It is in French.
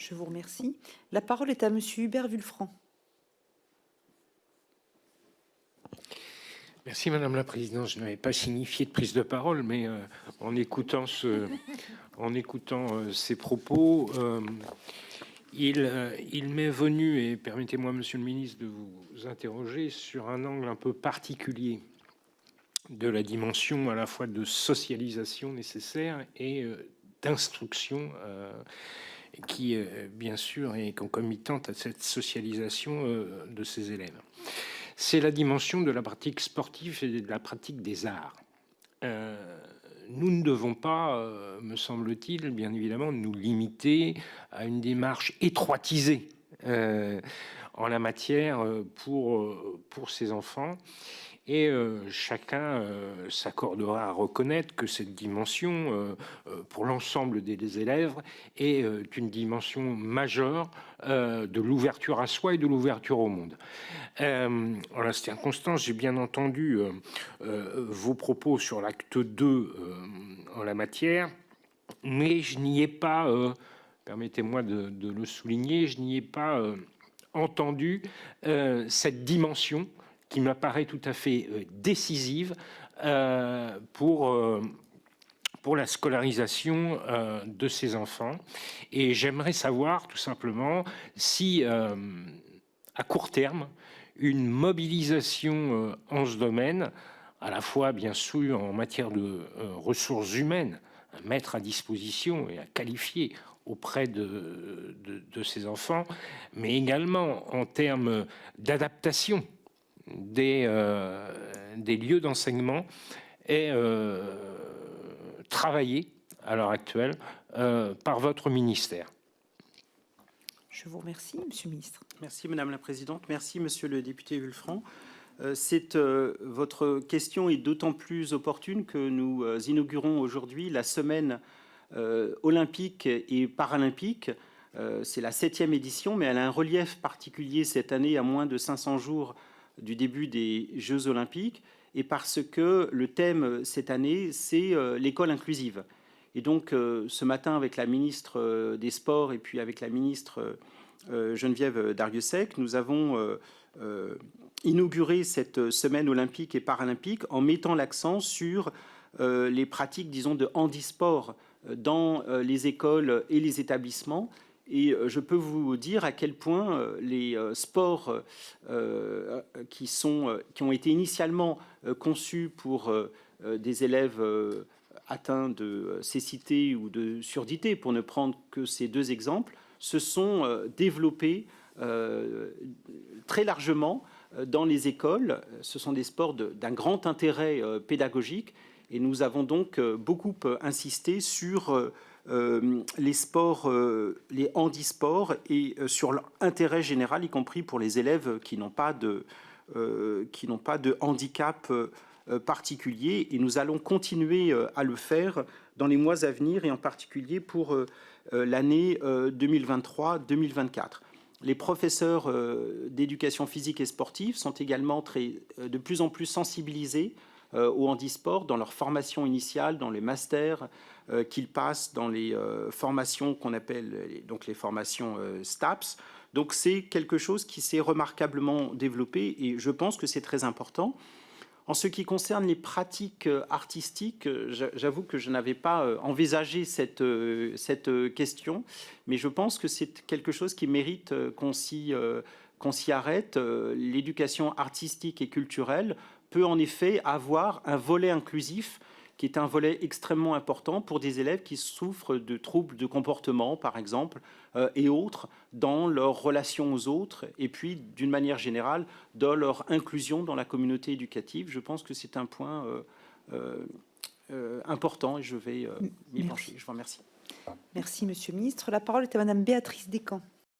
Je vous remercie. La parole est à Monsieur Hubert Wulfranc. Merci Madame la Présidente. Je n'avais pas signifié de prise de parole, mais en écoutant ces propos, il m'est venu, et permettez-moi Monsieur le Ministre de vous interroger sur un angle un peu particulier de la dimension à la fois de socialisation nécessaire et d'instruction qui, bien sûr, est concomitante à cette socialisation de ces élèves. C'est la dimension de la pratique sportive et de la pratique des arts. Nous ne devons pas, me semble-t-il, bien évidemment, nous limiter à une démarche étroitisée en la matière pour ces enfants. Et chacun s'accordera à reconnaître que cette dimension, pour l'ensemble des élèves, est une dimension majeure de l'ouverture à soi et de l'ouverture au monde. En la circonstance, j'ai bien entendu vos propos sur l'acte 2 en la matière, mais je n'y ai pas, permettez-moi de le souligner, je n'y ai pas entendu cette dimension qui m'apparaît tout à fait décisive pour la scolarisation de ces enfants. Et j'aimerais savoir tout simplement si, à court terme, une mobilisation en ce domaine, à la fois bien sûr en matière de ressources humaines, à mettre à disposition et à qualifier auprès de ces enfants, mais également en termes d'adaptation des lieux d'enseignement est travaillé à l'heure actuelle par votre ministère. Je vous remercie, Monsieur le Ministre. Merci Madame la Présidente. Merci Monsieur le député Wulfranc. Votre question est d'autant plus opportune que nous inaugurons aujourd'hui la semaine olympique et paralympique. C'est la 7e édition, mais elle a un relief particulier cette année à moins de 500 jours du début des Jeux olympiques, et parce que le thème cette année, c'est l'école inclusive. Et donc ce matin, avec la ministre des Sports et puis avec la ministre Geneviève Darrieussecq, nous avons inauguré cette semaine olympique et paralympique en mettant l'accent sur les pratiques, disons, de handisport dans les écoles et les établissements. Et je peux vous dire à quel point les sports qui ont été initialement conçus pour des élèves atteints de cécité ou de surdité, pour ne prendre que ces deux exemples, se sont développés très largement dans les écoles. Ce sont des sports d'un grand intérêt pédagogique, et nous avons donc beaucoup insisté sur les sports, les handisports, et sur leur intérêt général, y compris pour les élèves qui n'ont pas de handicap particulier. Et nous allons continuer à le faire dans les mois à venir, et en particulier pour l'année 2023-2024. Les professeurs d'éducation physique et sportive sont également de plus en plus sensibilisés au handisport dans leur formation initiale, dans les masters qu'ils passent, dans les formations qu'on appelle donc les formations STAPS. Donc c'est quelque chose qui s'est remarquablement développé, et je pense que c'est très important. En ce qui concerne les pratiques artistiques, j'avoue que je n'avais pas envisagé cette question, mais je pense que c'est quelque chose qui mérite qu'on s'y arrête. L'éducation artistique et culturelle peut en effet avoir un volet inclusif, qui est un volet extrêmement important pour des élèves qui souffrent de troubles de comportement, par exemple, et autres, dans leur relation aux autres, et puis, d'une manière générale, dans leur inclusion dans la communauté éducative. Je pense que c'est un point important, et je vais m'y pencher. Je vous remercie. Merci, Monsieur le Ministre. La parole est à Madame Béatrice Descamps.